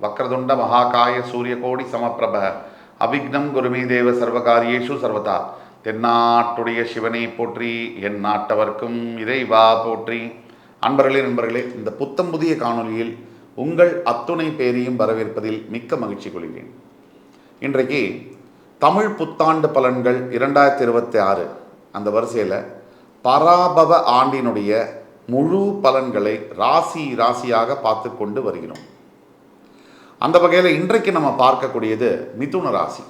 வக்ரதுண்ட மகாகாய சூரியகோடி சமப்பிரப அவிக்னம் குருமே தேவ சர்வகாரியேஷு சர்வதா. தென்னாட்டுடைய சிவனை போற்றி, என் நாட்டவர்க்கும் இறைவா போற்றி. நண்பர்களே, இந்த புத்தம் புதிய காணொலியில் உங்கள் அத்துணை பேரையும் வரவேற்பதில் மிக்க மகிழ்ச்சி கொள்கிறேன். இன்றைக்கு தமிழ் புத்தாண்டு பலன்கள் 2026 அந்த வரிசையில் பராபவ ஆண்டினுடைய முழு பலன்களை ராசியாக பார்த்து கொண்டு வருகிறோம். அந்த வகையில் இன்றைக்கு நம்ம பார்க்கக்கூடியது மிதுன ராசி.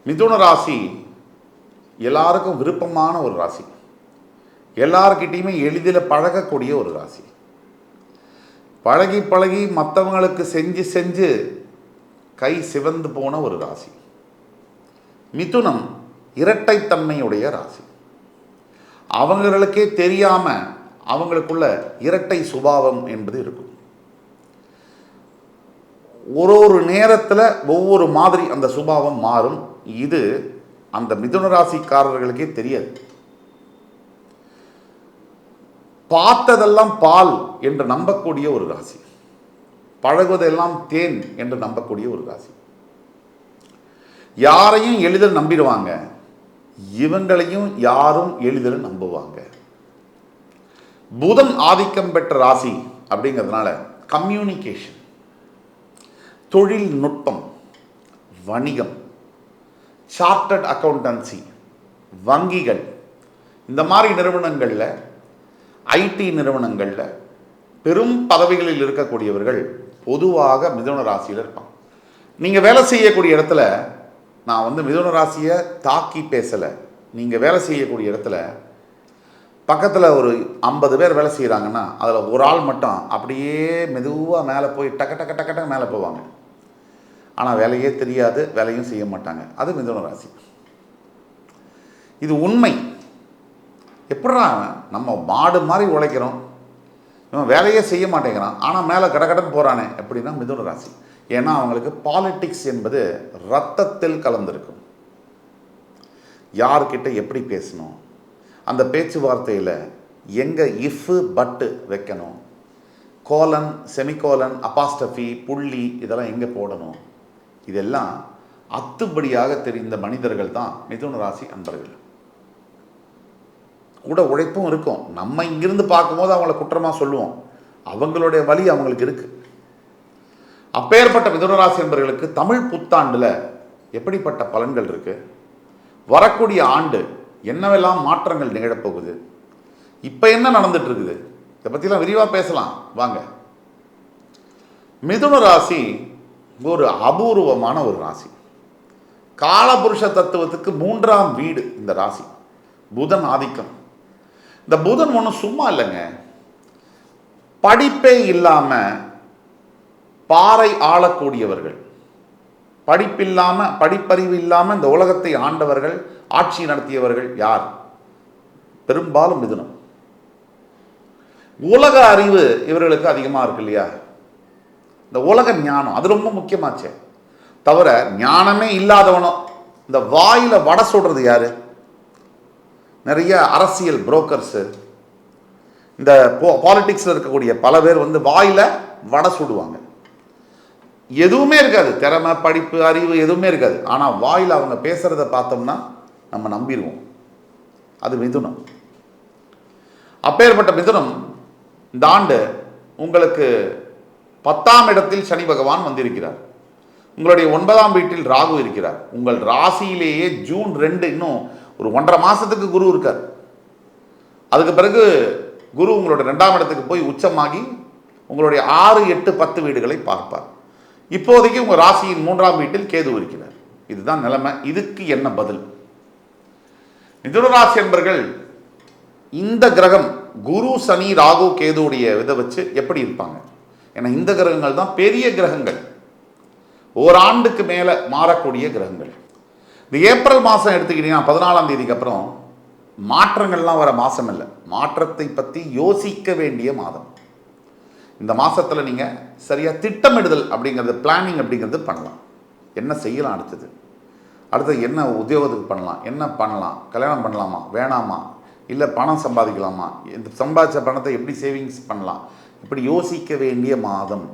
மிதுன ராசி எல்லாருக்கும் விருப்பமான ஒரு ராசி, எல்லார்கிட்டையுமே எளிதில் பழகக்கூடிய ஒரு ராசி. பழகி மற்றவங்களுக்கு செஞ்சு கை சிவந்து போன ஒரு ராசி. மிதுனம் இரட்டைத்தன்மையுடைய ராசி. அவங்களுக்கே தெரியாம அவங்களுக்குள்ள இரட்டை சுபாவம் என்பது இருக்கும். ஒரு நேரத்தில் ஒவ்வொரு மாதிரி அந்த சுபாவம் மாறும். இது அந்த மிதுன ராசிக்காரர்களுக்கே தெரியாது. பார்த்ததெல்லாம் பால் என்று நம்பக்கூடிய ஒரு ராசி, பழகுவதெல்லாம் தேன் என்று நம்பக்கூடிய ஒரு ராசி. யாரையும் எளிதில் நம்பிடுவாங்க, இவங்களையும் யாரும் எளிதில் நம்புவாங்க. புதன் ஆதிக்கம் பெற்ற ராசி அப்படிங்கிறதுனால கம்யூனிகேஷன், தொழில்நுட்பம், வணிகம், சார்ட்டர்ட் அக்கௌண்டன்சி, வங்கிகள், இந்த மாதிரி நிறுவனங்களில், ஐடி நிறுவனங்களில் பெரும் பதவிகளில் இருக்கக்கூடியவர்கள் பொதுவாக மிதுன ராசியில் இருப்பாங்க. நீங்கள் வேலை செய்யக்கூடிய இடத்துல, நான் மிதுன ராசியை தாக்கி பேசலை, நீங்கள் வேலை செய்யக்கூடிய இடத்துல பக்கத்தில் ஒரு 50 பேர் வேலை செய்கிறாங்கன்னா அதில் ஒரு ஆள் மட்டும் அப்படியே மெதுவாக மேலே போய் டக்க மேலே போவாங்க. ஆனால் வேலையே தெரியாது, வேலையும் செய்ய மாட்டாங்க. அது மிதுன ராசி. இது உண்மை. எப்படா நம்ம மாடு மாதிரி உழைக்கிறோம், இவன் வேலையே செய்ய மாட்டேங்கிறான், ஆனால் மேலே கடகடன் போகிறானே எப்படின்னா மிதுன ராசி. ஏன்னா அவங்களுக்கு பாலிட்டிக்ஸ் என்பது ரத்தத்தில் கலந்திருக்கும். யார்கிட்ட எப்படி பேசணும், அந்த பேச்சுவார்த்தையில் எங்கே இஃப் பட்டு வைக்கணும், கோலன், செமிகோலன், அபாஸ்டஃபி, புள்ளி இதெல்லாம் எங்கே போடணும், இதெல்லாம் அத்துப்படியாக தெரிந்த மனிதர்கள் தான் மிதுன ராசி அன்பர்கள். கூட உழைப்பும் இருக்கும். நம்ம இங்கிருந்து பார்க்கும்போது அவங்கள குற்றமாக சொல்லுவோம், அவங்களுடைய வழி அவங்களுக்கு இருக்கு. அப்பேற்பட்ட மிதுன ராசி அன்பர்களுக்கு தமிழ் புத்தாண்டில் எப்படிப்பட்ட பலன்கள் இருக்கு, வரக்கூடிய ஆண்டு என்னவெல்லாம் மாற்றங்கள் நிகழப்போகுது, இப்போ என்ன நடந்துட்டு இருக்குது, இதை பற்றிலாம் விரிவாக பேசலாம் வாங்க. மிதுன ராசி ஒரு அபூர்வமான ஒரு ராசி. காலபுருஷ தத்துவத்துக்கு 3ஆம் வீடு இந்த ராசி. புதன் ஆதிக்கம். இந்த புதன் ஒன்றும் சும்மா இல்லைங்க. படிப்பே இல்லாமல் பாறை ஆளக்கூடியவர்கள், படிப்பறிவு இல்லாமல் இந்த உலகத்தை ஆண்டவர்கள், ஆட்சி நடத்தியவர்கள் யார்? பெரும்பாலும் மிதுனம். உலக அறிவு இவர்களுக்கு அதிகமாக இருக்கு இல்லையா? இந்த உலக ஞானம் அது ரொம்ப முக்கியமாச்சே. தவிர ஞானமே இல்லாதவனும் இந்த வாயில வடை சொல்றது யாரு? நிறைய அரசியல் புரோக்கர்ஸு, இந்த பாலிடிக்ஸில் இருக்கக்கூடிய பல பேர் வாயில வடை சுடுவாங்க. எதுவுமே இருக்காது, திறமை, படிப்பு, அறிவு எதுவுமே இருக்காது. ஆனால் வாயில் அவங்க பேசுகிறத பார்த்தோம்னா நம்ம நம்பிடுவோம். அது மிதுனம். அப்பேற்பட்ட மிதுனம் இந்த ஆண்டு உங்களுக்கு 10ஆம் இடத்தில் சனி பகவான் வந்திருக்கிறார். உங்களுடைய 9ஆம் வீட்டில் ராகு இருக்கிறார். உங்கள் ராசியிலேயே ஜூன் 2 இன்னும் ஒரு 1.5 மாதத்துக்கு குரு இருக்கார். அதுக்கு பிறகு குரு உங்களுடைய 2ஆம் இடத்துக்கு போய் உச்சமாகி உங்களுடைய 6, 8, 10 வீடுகளை பார்ப்பார். இப்போதைக்கு உங்கள் ராசியின் 3ஆம் வீட்டில் கேது இருக்கிறார். இதுதான் நிலைமை. இதுக்கு என்ன பதில்? மிதுன ராசி என்பர்கள் இந்த கிரகம் குரு, சனி, ராகு, கேதுடைய இதை வச்சு எப்படி இருப்பாங்க? ஏன்னா இந்த கிரகங்கள் தான் பெரிய கிரகங்கள், ஓராண்டுக்கு மேலே மாறக்கூடிய கிரகங்கள். இந்த ஏப்ரல் மாதம் எடுத்துக்கிட்டீங்கன்னா 14ஆம் தேதிக்கு அப்புறம் மாற்றங்கள்லாம் வர மாதம் இல்லை, மாற்றத்தை பற்றி யோசிக்க வேண்டிய மாதம். இந்த மாதத்தில் நீங்கள் சரியாக திட்டமிடுதல் அப்படிங்கிறது, பிளானிங் அப்படிங்கிறது பண்ணலாம். என்ன செய்யலாம், அடுத்தது என்ன உத்தியோகத்துக்கு பண்ணலாம், என்ன பண்ணலாம், கல்யாணம் பண்ணலாமா வேணாமா, இல்லை பணம் சம்பாதிக்கலாமா, இந்த சம்பாதிச்ச பணத்தை எப்படி சேவிங்ஸ் பண்ணலாம், இப்படி யோசிக்க வேண்டிய மாதம்,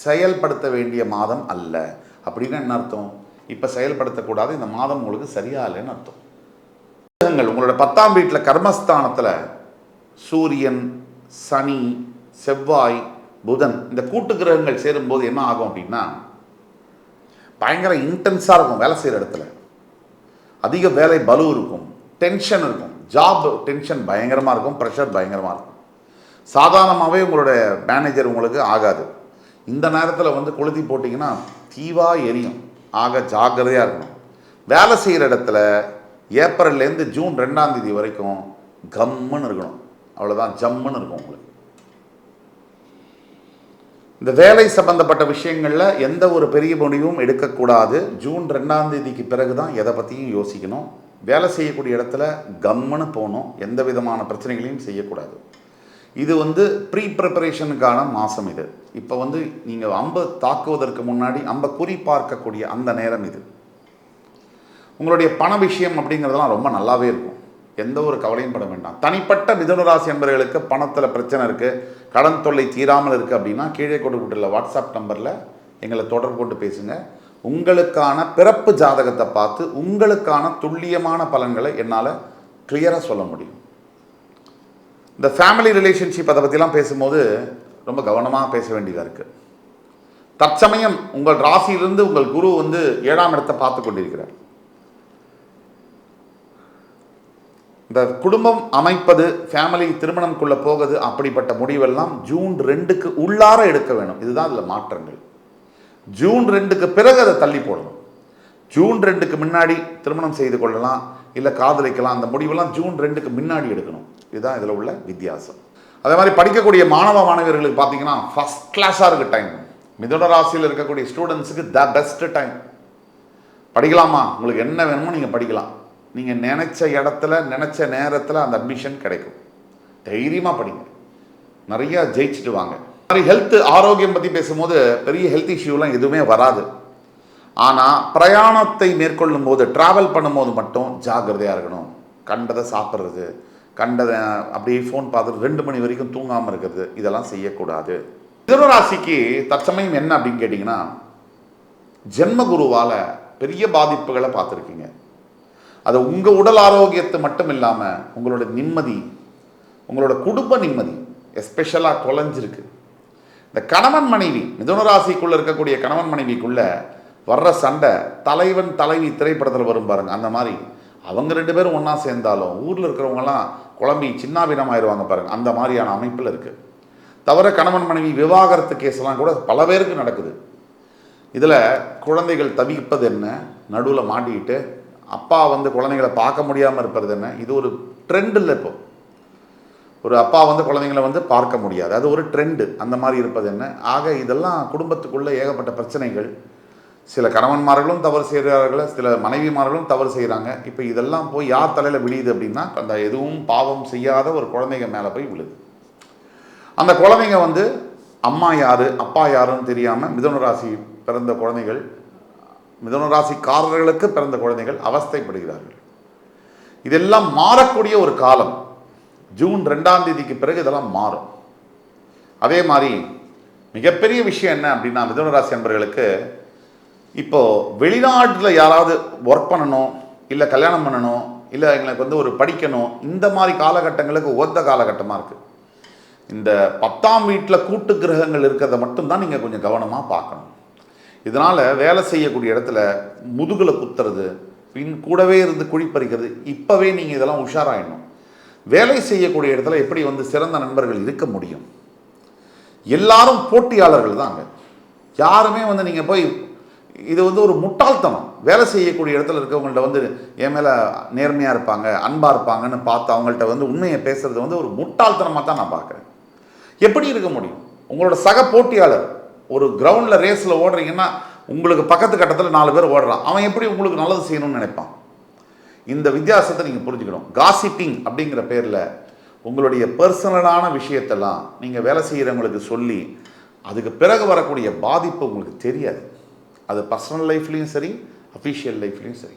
செயல்படுத்த வேண்டிய மாதம் அல்ல. அப்படின்னு என்ன அர்த்தம்? இப்போ செயல்படுத்தக்கூடாது, இந்த மாதம் உங்களுக்கு சரியா இல்லைன்னு அர்த்தம். உங்களோட 10ஆம் வீட்டில் கர்மஸ்தானத்தில் சூரியன், சனி, செவ்வாய், புதன் இந்த கூட்டு கிரகங்கள் சேரும்போது என்ன ஆகும் அப்படின்னா, பயங்கர இன்டென்ஸாக இருக்கும். வேலை செய்கிற இடத்துல அதிக வேலை பலு இருக்கும், டென்ஷன் இருக்கும், ஜாப் டென்ஷன் பயங்கரமாக இருக்கும், ப்ரெஷர் பயங்கரமாக இருக்கும். சாதாரணமாகவே உங்களுடைய மேனேஜர் உங்களுக்கு ஆகாது. இந்த நேரத்தில் வந்து கொளுத்தி போட்டிங்கன்னா தீவாக எரியும். ஆக ஜாக்கிரதையாக இருக்கணும். வேலை செய்கிற இடத்துல ஏப்ரல்லேருந்து ஜூன் 2ஆம் தேதி வரைக்கும் கம்முன்னு இருக்கணும். அவ்வளோதான், ஜம்முன்னு இருக்கும் உங்களுக்கு. இந்த வேலை சம்பந்தப்பட்ட விஷயங்களில் எந்த ஒரு பெரிய முடிவும் எடுக்கக்கூடாது. ஜூன் 2ஆம் தேதிக்கு பிறகு தான் எதை பற்றியும் யோசிக்கணும். வேலை செய்யக்கூடிய இடத்துல கம்முன்னு போகணும். எந்த விதமான பிரச்சனைகளையும் செய்யக்கூடாது. இது வந்து ப்ரீ ப்ரிப்பரேஷனுக்கான மாதம் இது. இப்போ வந்து நீங்கள் அம்பை தாக்குவதற்கு முன்னாடி அம்பை குறி பார்க்கக்கூடிய அந்த நேரம் இது. உங்களுடைய பண விஷயம் அப்படிங்கிறதெல்லாம் ரொம்ப நல்லாவே இருக்கும். எந்த ஒரு கவலையும் பட வேண்டாம். தனிப்பட்ட மிதுன ராசி என்பவர்களுக்கு பணத்தில் பிரச்சனை இருக்குது, கடன் தொல்லை தீராமல் இருக்குது அப்படின்னா கீழே கொடுக்கப்பட்டுள்ள வாட்ஸ்அப் நம்பரில் எங்களை தொடர்பு கொண்டு பேசுங்க. உங்களுக்கான பிறப்பு ஜாதகத்தை பார்த்து உங்களுக்கான துல்லியமான பலன்களை என்னால் கிளியராக சொல்ல முடியும். இந்த ஃபேமிலி ரிலேஷன்ஷிப் அதை பற்றிலாம் பேசும்போது ரொம்ப கவனமாக பேச வேண்டியதாக இருக்குது. தற்சமயம் உங்கள் ராசியிலிருந்து உங்கள் குரு வந்து 7ஆம் இடத்தை பார்த்து கொண்டிருக்கிறார். இந்த குடும்பம் அமைப்பது, ஃபேமிலி திருமணம்குள்ளே போகுது, அப்படிப்பட்ட முடிவெல்லாம் ஜூன் 2க்கு உள்ளார எடுக்க வேணும். இதுதான் அதில் மாற்றங்கள். ஜூன் 2க்கு பிறகு அதை தள்ளி போடணும். ஜூன் 2க்கு முன்னாடி திருமணம் செய்து கொள்ளலாம், இல்லை காதலிக்கலாம். அந்த முடிவெல்லாம் ஜூன் 2க்கு முன்னாடி எடுக்கணும். இதுதான் இதில் உள்ள வித்தியாசம். அதே மாதிரி படிக்கக்கூடிய மாணவ மாணவியர்களுக்கு பார்த்தீங்கன்னா ஃபஸ்ட் கிளாஸாக இருக்குது டைம். மிதுன ராசியில் இருக்கக்கூடிய ஸ்டூடெண்ட்ஸுக்கு த பெஸ்ட் டைம். படிக்கலாமா, உங்களுக்கு என்ன வேணுமோ நீங்கள் படிக்கலாம். நீங்கள் நினச்ச இடத்துல நினச்ச நேரத்தில் அந்த அட்மிஷன் கிடைக்கும். தைரியமாக படிங்க, நிறையா ஜெயிச்சுட்டு வாங்க. மாதிரி ஹெல்த் ஆரோக்கியம் பற்றி பேசும்போது பெரிய ஹெல்த் இஷ்யூலாம் எதுவுமே வராது. ஆனால் பிரயாணத்தை மேற்கொள்ளும் போது, ட்ராவல் பண்ணும்போது மட்டும் ஜாக்கிரதையாக இருக்கணும். கண்டதை சாப்பிட்றது, கண்டதை அப்படியே ஃபோன் பார்த்துட்டு 2 மணி வரைக்கும் தூங்காமல் இருக்கிறது, இதெல்லாம் செய்யக்கூடாது. மிதுன ராசிக்கு தற்சமயம் என்ன அப்படின்னு கேட்டிங்கன்னா, ஜென்மகுருவால் பெரிய பாதிப்புகளை பார்த்துருக்கீங்க. அது உங்கள் உடல் ஆரோக்கியத்தை மட்டும் இல்லாமல் உங்களோட நிம்மதி, உங்களோட குடும்ப நிம்மதி எஸ்பெஷலாக தொலைஞ்சிருக்கு. இந்த கணவன் மனைவி, மிதுன ராசிக்குள்ளே இருக்கக்கூடிய கணவன் மனைவிக்குள்ளே வர்ற சண்டை தலைவன் தலைவி திரைப்படத்தில் வரும் பாருங்கள், அந்த மாதிரி அவங்க 2 பேரும் ஒன்றா சேர்ந்தாலும் ஊரில் இருக்கிறவங்கலாம் குழம்பி சின்னாபின்னமாயிருவாங்க பாருங்கள், அந்த மாதிரியான அமைப்பில் இருக்குது. தவிர கணவன் மனைவி விவாகரத்து கேஸ்லாம் கூட பல பேருக்கு நடக்குது. இதில் குழந்தைகள் தவிப்பது என்ன, நடுவில் மாட்டிக்கிட்டு அப்பா வந்து குழந்தைங்களை பார்க்க முடியாமல் இருப்பது என்ன, இது ஒரு ட்ரெண்ட் இல்லை. இப்போ ஒரு அப்பா வந்து குழந்தைங்களை வந்து பார்க்க முடியாது, அது ஒரு ட்ரெண்டு. அந்த மாதிரி இருப்பது என்ன. ஆக இதெல்லாம் குடும்பத்துக்குள்ளே ஏகப்பட்ட பிரச்சனைகள். சில கணவன்மார்களும் தவறு செய்கிறார்கள், சில மனைவிமார்களும் தவறு செய்கிறாங்க. இப்போ இதெல்லாம் போய் யார் தலையில் விழுது அப்படின்னா, அந்த எதுவும் பாவம் செய்யாத ஒரு குழந்தைங்க மேலே போய் விழுது. அந்த குழந்தைங்க வந்து அம்மா யார் அப்பா யாருன்னு தெரியாமல் மிதுன ராசி பிறந்த குழந்தைகள், மிதுன ராசிக்காரர்களுக்கு பிறந்த குழந்தைகள் அவஸ்தைப்படுகிறார்கள். இதெல்லாம் மாறக்கூடிய ஒரு காலம். ஜூன் 2ஆம் தேதிக்கு பிறகு இதெல்லாம் மாறும். அதே மாதிரி மிகப்பெரிய விஷயம் என்ன அப்படின்னா, மிதுன ராசி நண்பர்களுக்கு இப்போது வெளிநாட்டில் யாராவது ஒர்க் பண்ணணும், இல்லை கல்யாணம் பண்ணணும், இல்லை எங்களுக்கு வந்து ஒரு படிக்கணும், இந்த மாதிரி காலகட்டங்களுக்கு ஒத்த காலகட்டமாக இருக்குது. இந்த 10ஆம் வீட்டில் கூட்டு கிரகங்கள் இருக்கிறத மட்டும்தான் நீங்கள் கொஞ்சம் கவனமாக பார்க்கணும். இதனால் வேலை செய்யக்கூடிய இடத்துல முதுகில் குத்துறது, பின் கூடவே இருந்து குழிப்பறிக்கிறது, இப்போவே நீங்கள் இதெல்லாம் உஷாராயிடணும். வேலை செய்யக்கூடிய இடத்துல எப்படி வந்து சிறந்த நண்பர்கள் இருக்க முடியும்? எல்லாரும் போட்டியாளர்கள் தாங்க. யாருமே வந்து நீங்கள் போய் இது வந்து ஒரு முட்டாள்தனம். வேலை செய்யக்கூடிய இடத்துல இருக்கவங்கள்ட்ட வந்து என் மேலே நேர்மையாக இருப்பாங்க, அன்பாக இருப்பாங்கன்னு பார்த்து அவங்கள்ட்ட வந்து உண்மையை பேசுகிறது வந்து ஒரு முட்டாள்தனமாக தான் நான் பார்க்குறேன். எப்படி இருக்க முடியும்? உங்களோட சக போட்டியாளர் ஒரு கிரவுண்டில் ரேஸில் ஓடுறீங்கன்னா உங்களுக்கு பக்கத்து கட்டத்தில் 4 பேர் ஓடுறான், அவன் எப்படி உங்களுக்கு நல்லது செய்யணும்னு நினைப்பான்? இந்த வித்தியாசத்தை நீங்கள் புரிஞ்சுக்கணும். காசிப்பிங் அப்படிங்கிற பேரில் உங்களுடைய பர்சனலான விஷயத்தெல்லாம் நீங்கள் வேலை செய்கிறவங்களுக்கு சொல்லி அதுக்கு பிறகு வரக்கூடிய பாதிப்பு உங்களுக்கு தெரியாது. அது பர்சனல் லைஃப்லேயும் சரி, அஃபிஷியல் லைஃப்லேயும் சரி.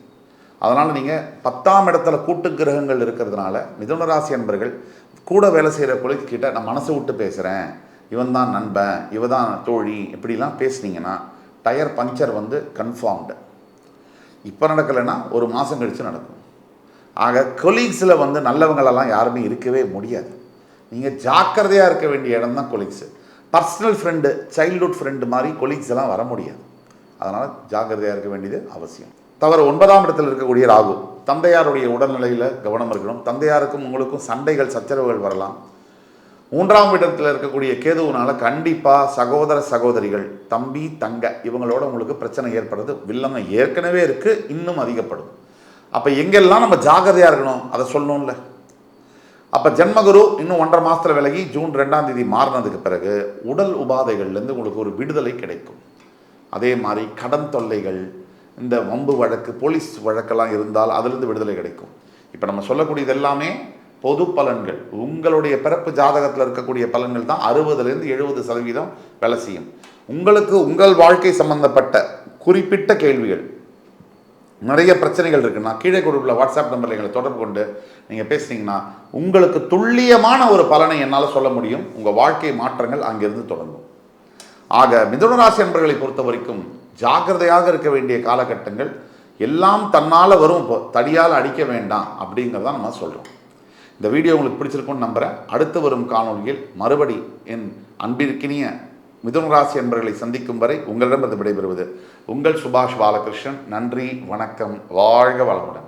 அதனால் நீங்கள் 10ஆம் இடத்துல கூட்டு கிரகங்கள் இருக்கிறதுனால மிதுன ராசி அன்பர்கள் கூட வேலை செய்கிற கொலைக்கிட்ட நான் மனசை விட்டு பேசுகிறேன், இவன் தான் நண்பன், இவ தான் தோழி, இப்படிலாம் பேசுனீங்கன்னா டயர் பஞ்சர் வந்து கன்ஃபார்ம்டு. இப்போ நடக்கலைன்னா ஒரு மாதம் கழித்து நடக்கும். ஆக கொலீக்ஸில் வந்து நல்லவங்களெல்லாம் யாருமே இருக்கவே முடியாது. நீங்கள் ஜாக்கிரதையாக இருக்க வேண்டிய இடம் தான் colleagues. Personal friend, childhood friend மாதிரி கொலீக்ஸ் எல்லாம் வர முடியாது. அதனால் ஜாக்கிரதையாக இருக்க வேண்டியது அவசியம். தவறு 9ஆம் இடத்தில் இருக்கக்கூடிய ராகு. தந்தையாருடைய உடல்நிலையில் கவனம் இருக்கணும். தந்தையாருக்கும் உங்களுக்கும் சண்டைகள், சச்சரவுகள் வரலாம். 3ஆம் இடத்தில் இருக்கக்கூடிய கேதுவினால கண்டிப்பாக சகோதர சகோதரிகள், தம்பி தங்க இவங்களோட உங்களுக்கு பிரச்சனை ஏற்படுறது. வில்லங்க ஏற்கனவே இருக்குது, இன்னும் அதிகப்படும். அப்போ எங்கெல்லாம் நம்ம ஜாகிரதையாக இருக்கணும் அதை சொல்லணும்ல. அப்போ ஜென்மகுரு இன்னும் 1.5 மாதத்தில் விலகி ஜூன் 2ஆம் தேதி மாறினதுக்கு பிறகு உடல் உபாதைகள்லேருந்து உங்களுக்கு ஒரு விடுதலை கிடைக்கும். அதே மாதிரி கடன் தொல்லைகள், இந்த வம்பு வழக்கு, போலீஸ் வழக்கெல்லாம் இருந்தால் அதிலிருந்து விடுதலை கிடைக்கும். இப்போ நம்ம சொல்லக்கூடியது எல்லாமே பொது பலன்கள். உங்களுடைய பிறப்பு ஜாதகத்தில் இருக்கக்கூடிய பலன்கள் தான் 60லேருந்து 70% வேலை செய்யும். உங்களுக்கு உங்கள் வாழ்க்கை சம்பந்தப்பட்ட குறிப்பிட்ட கேள்விகள், நிறைய பிரச்சனைகள் இருக்குன்னா கீழே கொடுக்குள்ள வாட்ஸ்அப் நம்பரில் எங்களை தொடர்பு கொண்டு நீங்கள் பேசுனீங்கன்னா உங்களுக்கு துல்லியமான ஒரு பலனை என்னால் சொல்ல முடியும். உங்கள் வாழ்க்கை மாற்றங்கள் அங்கிருந்து தொடங்கும். ஆக மிதுன ராசி அன்பர்களை பொறுத்த வரைக்கும் ஜாக்கிரதையாக இருக்க வேண்டிய காலகட்டங்கள். எல்லாம் தன்னால் வரும், இப்போ தடியால் அடிக்க வேண்டாம் அப்படிங்கிறதான் நம்ம சொல்கிறோம். இந்த வீடியோ உங்களுக்கு பிடிச்சிருக்கும்னு நம்புகிறேன். அடுத்து வரும் காணொலியில் மறுபடி என் அன்பிற்கினிய மிதுன ராசி அன்பர்களை சந்திக்கும் வரை உங்களிடம் விடைபெறுவது உங்கள் சுபாஷ் பாலகிருஷ்ணன். நன்றி, வணக்கம், வாழ்க வளமுடன்.